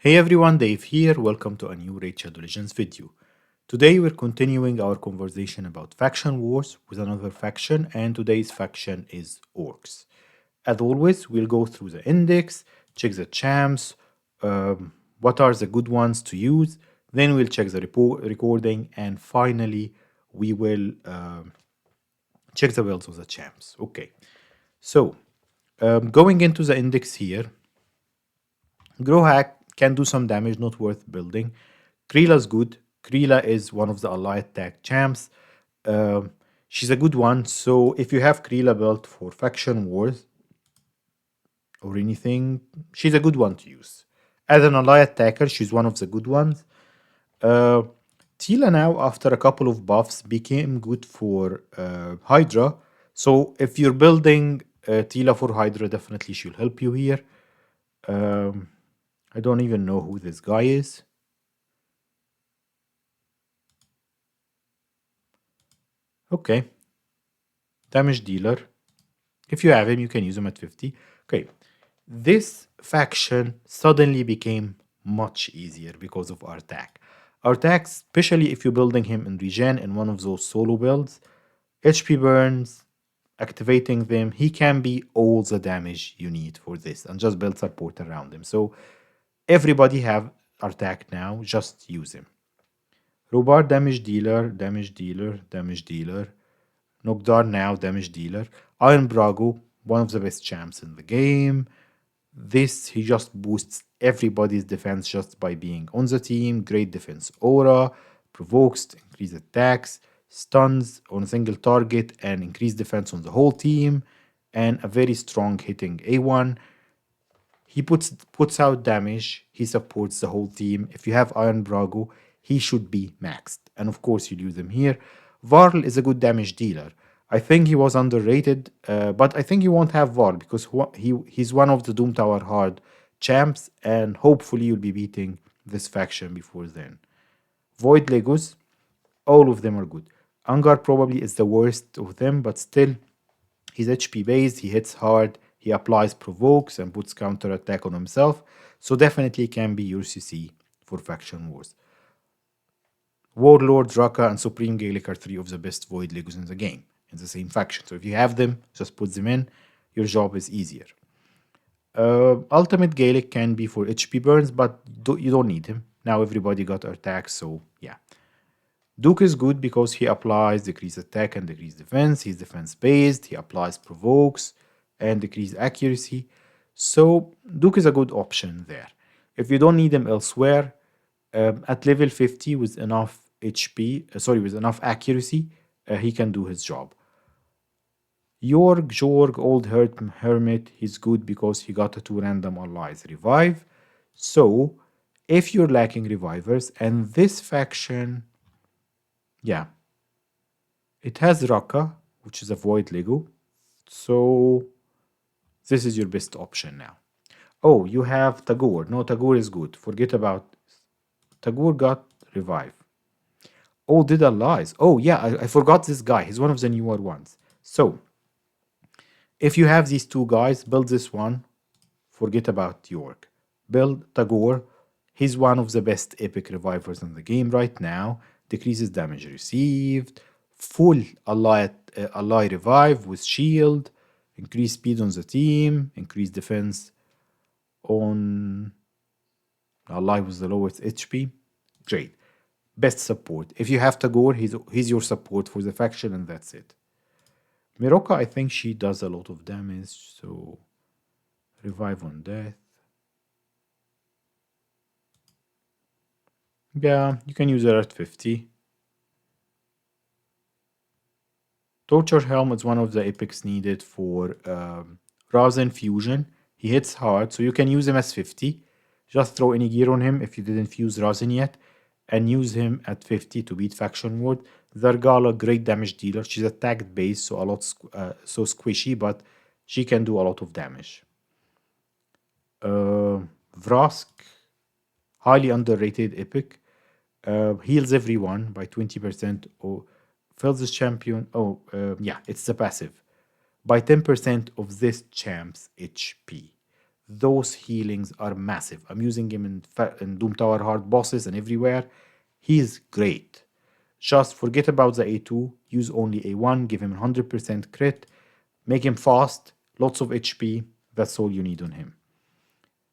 Hey everyone, Dave here. Welcome to a new Raid Shadow Legends video. Today we're continuing our conversation about faction wars with another faction, and today's faction is Orcs. As always, we'll go through the index, check the champs, what are the good ones to use, then we'll check the recording, and finally we will check the builds of the champs. Okay, so going into the index here, Growhack can do some damage, not worth building. Krila's good. Krila is one of the ally attack champs. Um, she's a good one. So if you have Krila built for faction wars or anything, she's a good one to use. As an ally attacker, she's one of the good ones. Uh, Tila now, after a couple of buffs, became good for Hydra. So if you're building Tila for Hydra, definitely she'll help you here. Um, I don't even know who this guy is. Okay. Damage dealer. If you have him, you can use him at 50. Okay. This faction suddenly became much easier because of Artak. Artak, especially if you're building him in regen in one of those solo builds, HP burns, activating them, he can be all the damage you need for this and just build support around him. So everybody have Artak now, just use him. Robar damage dealer, damage dealer, damage dealer. Nogdar now damage dealer. Iron Brago, one of the best champs in the game. This, he just boosts everybody's defense just by being on the team. Great defense aura, provokes increased attacks, stuns on a single target, and increased defense on the whole team. And a very strong hitting A1. He puts out damage. He supports the whole team. If you have Iron Brago, he should be maxed. And of course, you'll use him here. Varl is a good damage dealer. I think he was underrated, but I think you won't have Varl because he's one of the Doom Tower hard champs, and hopefully you'll be beating this faction before then. Void Legos, all of them are good. Angar probably is the worst of them, but still, he's HP based, he hits hard, he applies provokes and puts counter attack on himself, so definitely can be your CC for faction wars. Warlord, Raka, and Supreme Gaelic are three of the best Void Legos in the game, in the same faction. So if you have them, just put them in, your job is easier. Ultimate Gaelic can be for HP burns, but you don't need him. Now everybody got attack, so yeah. Duke is good because he applies decreased attack and decreased defense. He's defense based, he applies provokes and decreased accuracy. So Duke is a good option there. If you don't need him elsewhere, at level 50 with enough HP, with enough accuracy, he can do his job. Jorg, Old Hermit, he's good because he got a 2 random allies revive. So, if you're lacking revivers, and this faction, yeah, it has Raka, which is a Void Lego. So, this is your best option now. Oh, you have Tagore. No, Tagore is good. Forget about Tagore got revive. Oh, did allies. Oh, yeah, I forgot this guy. He's one of the newer ones. So, if you have these two guys, build this one. Forget about York. Build Tagore. He's one of the best epic revivers in the game right now. Decreases damage received. Full ally revive with shield. Increase speed on the team. Increase defense on ally with the lowest HP. Great. Best support. If you have Tagore, he's your support for the faction, and that's it. Miroka, I think she does a lot of damage, so revive on death. Yeah, you can use her at 50. Torture Helm is one of the epics needed for Razen Fusion. He hits hard, so you can use him as 50. Just throw any gear on him if you didn't fuse Razen yet, and use him at 50 to beat Faction Ward. Zargala, great damage dealer. She's attack based, so a lot so squishy, but she can do a lot of damage. Vrask, highly underrated epic. Heals everyone by 20% or fills this champion. Yeah, it's the passive. By 10% of this champ's HP. those healings are massive. I'm using him in Doom Tower hard bosses and everywhere. He's great. Just forget about the A2, use only A1, give him 100% crit, make him fast, lots of HP, that's all you need on him.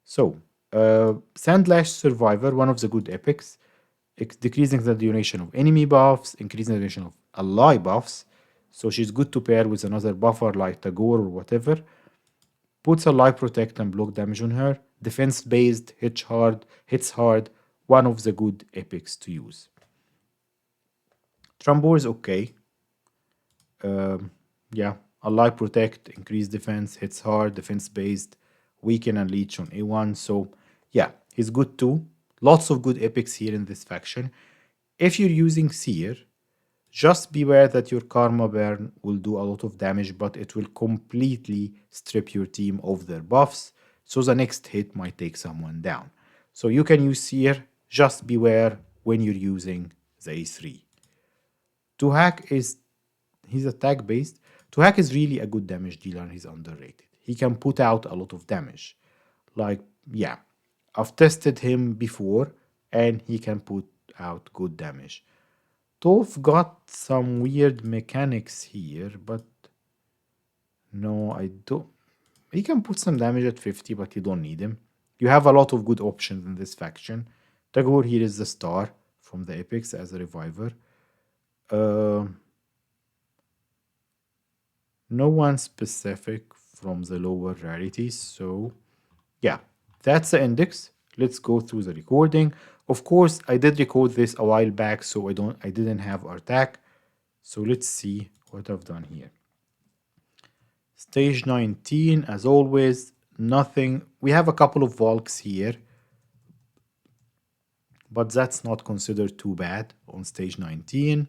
So, Sandlash Survivor, one of the good epics, decreasing the duration of enemy buffs, increasing the duration of ally buffs. So she's good to pair with another buffer like Tagore or whatever. Puts a life protect and block damage on her. Defense based, hits hard, one of the good epics to use. Trambor is okay. Yeah, ally protect, increase defense, hits hard, defense based, weaken and leech on A1. So yeah, he's good too. Lots of good epics here in this faction. If you're using Seer, just beware that your Karma Burn will do a lot of damage, but it will completely strip your team of their buffs, so the next hit might take someone down. So you can use Seer, just beware when you're using the A3. To hack is he's attack based. To hack is really a good damage dealer and he's underrated. He can put out a lot of damage. Like, yeah, I've tested him before and he can put out good damage. Toph got some weird mechanics here, but no, I don't. He can put some damage at 50, but you don't need him. You have a lot of good options in this faction. Tagore here is the star from the epics as a reviver. No one specific from the lower rarities, so yeah, that's the index. Let's go through the recording. Of course, I did record this a while back, so I didn't have our tag. So let's see what I've done here. Stage 19, as always, nothing. We have a couple of Volks here, but that's not considered too bad on stage 19.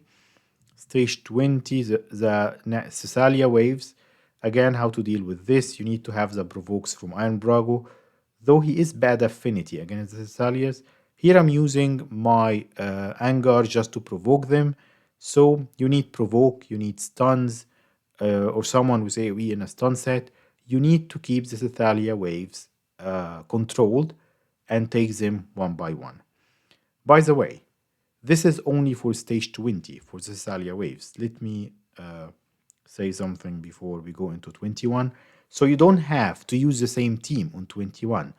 Stage 20, the Cesalia waves. Again, how to deal with this. You need to have the provokes from Iron Brago, though he is bad affinity against the Cesalias. Here I'm using my Angar just to provoke them. So you need provoke, you need stuns, or someone with AoE in a stun set. You need to keep the Cesalia waves controlled and take them one by one. By the way, this is only for stage 20 for the Cesalia waves. Let me say something before we go into 21. So you don't have to use the same team on 21.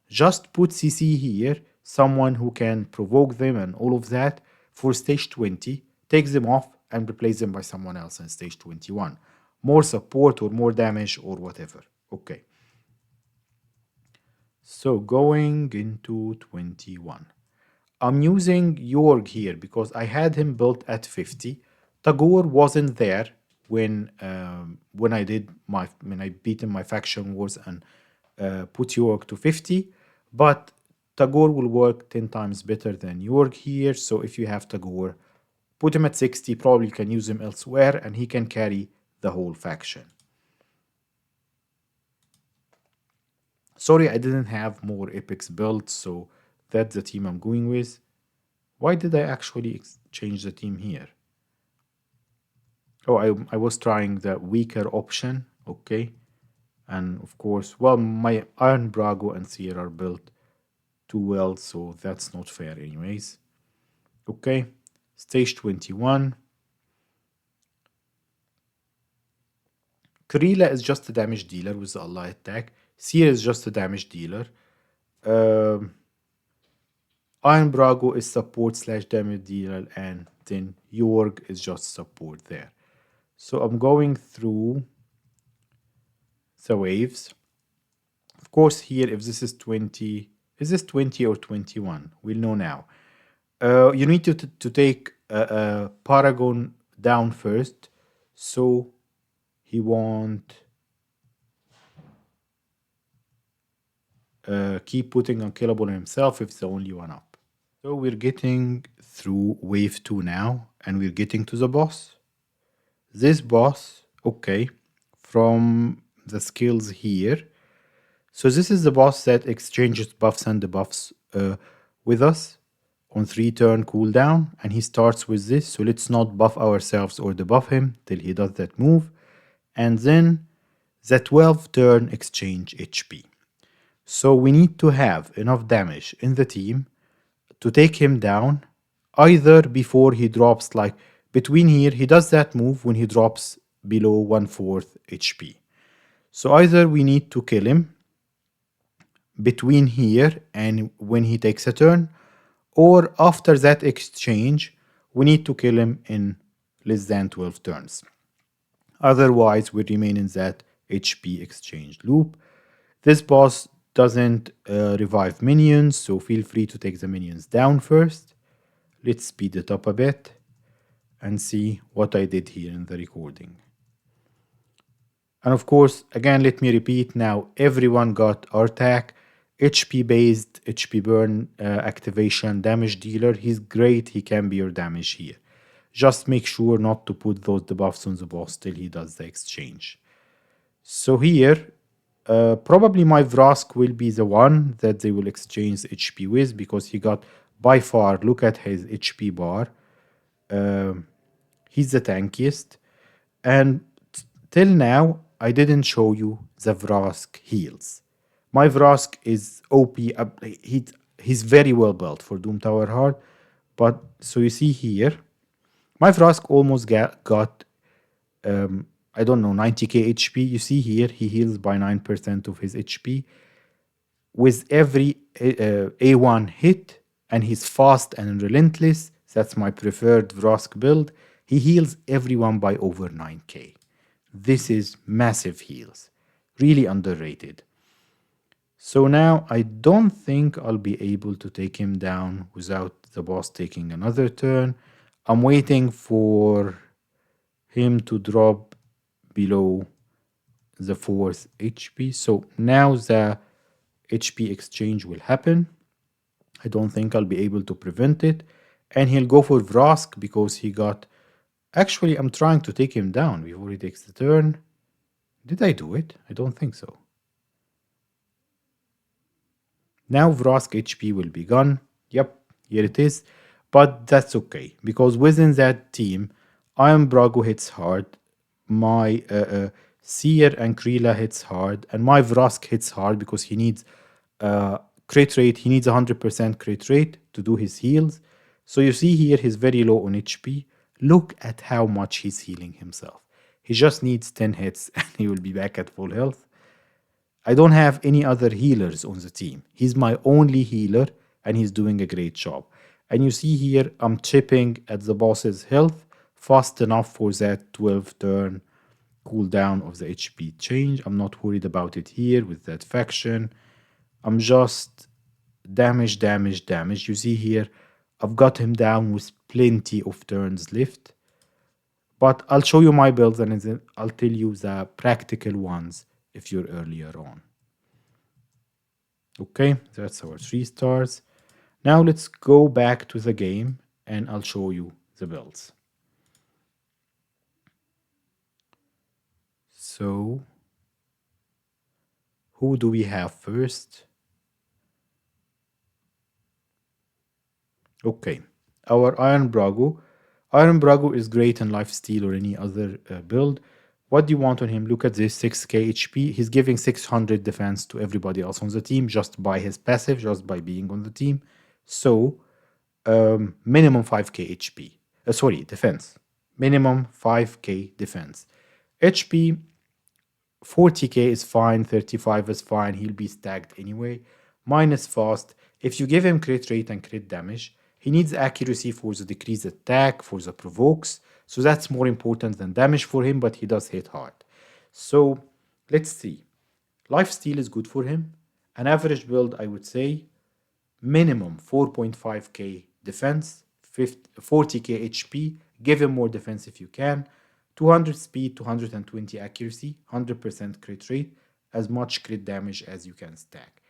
Just put CC here, someone who can provoke them and all of that for stage 20, take them off and replace them by someone else in stage 21. More support or more damage or whatever. Okay. So going into 21. I'm using Jorg here because I had him built at 50. Tagore wasn't there when I beat in my faction wars and put Jorg to 50, but Tagore will work 10 times better than Jorg here. So if you have Tagore, put him at 60. Probably you can use him elsewhere, and he can carry the whole faction. Sorry, I didn't have more epics built, so that's the team I'm going with. Why did I actually change the team here? Oh, I was trying the weaker option, okay. And of course, well, my Iron Brago and Seer are built too well, so that's not fair anyways. Okay, stage 21. Kurila is just a damage dealer with the ally attack. Seer is just a damage dealer. Iron Brago is support / damage dealer, and then Jorg is just support there. So I'm going through the waves. Of course, here, if this is 20, is this 20 or 21? We'll know now. You need to take Paragon down first, so he won't keep putting unkillable on himself if it's the only one up. So we're getting through wave 2 now, and we're getting to the boss. This boss, okay, from the skills here. So this is the boss that exchanges buffs and debuffs with us on 3-turn cooldown, and he starts with this. So let's not buff ourselves or debuff him till he does that move. And then the 12-turn exchange HP. So we need to have enough damage in the team to take him down, either before he drops, like between here, he does that move when he drops below 1/4 HP. So either we need to kill him between here and when he takes a turn, or after that exchange, we need to kill him in less than 12 turns. Otherwise, we remain in that HP exchange loop. This boss doesn't revive minions, so feel free to take the minions down first. Let's speed it up a bit and see what I did here in the recording. And of course, again, let me repeat now, everyone got Artak, HP based, HP burn activation, damage dealer. He's great, he can be your damage here. Just make sure not to put those debuffs on the boss till he does the exchange. So here, probably my Vrask will be the one that they will exchange HP with, because he got by far, look at his HP bar. He's the tankiest. And till now, I didn't show you the Vrask heals. My Vrask is OP. He's very well built for Doom Tower Hard. But so you see here, my Vrask almost got I don't know, 90k HP. You see here, he heals by 9% of his HP. With every A1 hit, and he's fast and relentless, that's my preferred Vrask build, he heals everyone by over 9k. This is massive heals. Really underrated. So now I don't think I'll be able to take him down without the boss taking another turn. I'm waiting for him to drop below the 4th HP. So now the HP exchange will happen. I don't think I'll be able to prevent it. And he'll go for Vrask because he got... Actually, I'm trying to take him down before he takes the turn. Did I do it? I don't think so. Now Vrask HP will be gone. Yep, here it is. But that's okay, because within that team, Iron Brago hits hard, my Seer and Krila hits hard, and my Vrask hits hard because he needs crit rate. He needs 100% crit rate to do his heals. So you see here, he's very low on HP. Look at how much he's healing himself. He just needs 10 hits and he will be back at full health. I don't have any other healers on the team. He's my only healer and he's doing a great job. And you see here, I'm chipping at the boss's health fast enough for that 12 turn cooldown of the HP change. I'm not worried about it here with that faction. I'm just damage. You see here, I've got him down with plenty of turns left. But I'll show you my builds and then I'll tell you the practical ones if you're earlier on. Okay, that's our 3 stars. Now let's go back to the game and I'll show you the builds. So, who do we have first? Okay, our Iron Brago. Iron Brago is great in lifesteal or any other build. What do you want on him? Look at this, 6k HP. He's giving 600 defense to everybody else on the team just by his passive, just by being on the team. So, minimum 5k HP. Defense. Minimum 5k defense. HP, 40k is fine, 35 is fine. He'll be stacked anyway. Minus fast. If you give him crit rate and crit damage, he needs accuracy for the decreased attack, for the provokes. So that's more important than damage for him, but he does hit hard. So let's see. Lifesteal is good for him. An average build, I would say, minimum 4.5k defense, 40k HP. Give him more defense if you can. 200 speed, 220 accuracy, 100% crit rate, as much crit damage as you can stack.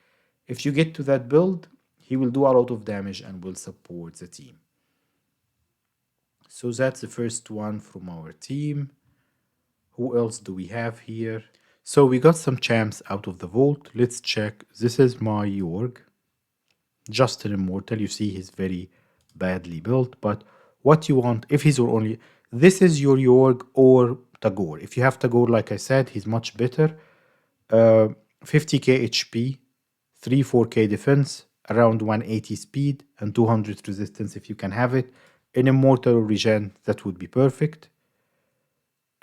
If you get to that build, he will do a lot of damage and will support the team. So that's the first one from our team. Who else do we have here? So we got some champs out of the vault. Let's check. This is my Yorg. Just an immortal. You see he's very badly built. But what you want, if he's your only... This is your Yorg or Tagore. If you have Tagore, like I said, he's much better. 50k HP, 3 4k defense, around 180 speed, and 200 resistance if you can have it. In Immortal or Regen, that would be perfect.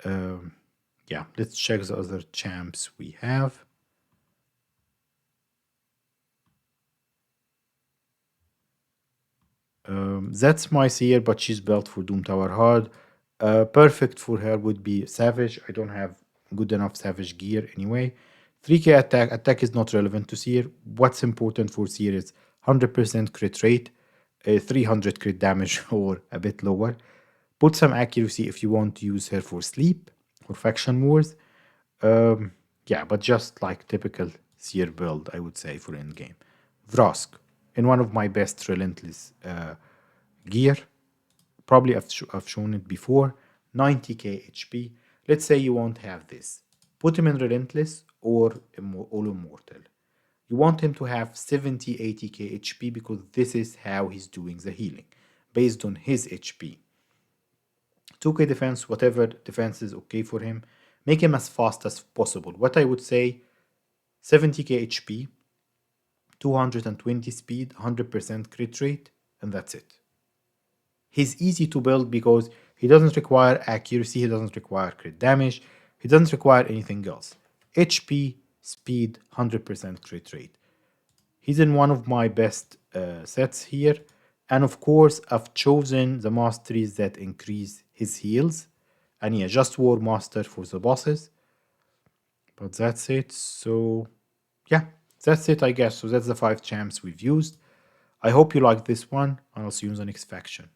Yeah, let's check the other champs we have. That's my seer, but she's built for Doom Tower Hard. Perfect for her would be Savage. I don't have good enough Savage gear anyway. 3k attack. Attack is not relevant to seer. What's important for seer is 100% crit rate, 300 crit damage or a bit lower. Put some accuracy if you want to use her for sleep or faction wars. Yeah, but just like typical seer build, I would say, for endgame. Vrask, in one of my best relentless gear. Probably I've shown it before. 90k HP. Let's say you won't have this. Put him in relentless or all immortal. You want him to have 70 80k HP because this is how he's doing the healing based on his HP. 2k defense, whatever defense is okay for him. Make him as fast as possible. What I would say, 70k HP, 220 speed, 100% crit rate, and that's it. He's easy to build because he doesn't require accuracy, he doesn't require crit damage, he doesn't require anything else. HP, speed, 100% crit rate. He's in one of my best sets here. And of course, I've chosen the masteries that increase his heals. And yeah, just War Master for the bosses. But that's it. So yeah, that's it, I guess. So that's the 5 champs we've used. I hope you like this one, and I'll see you in the next faction.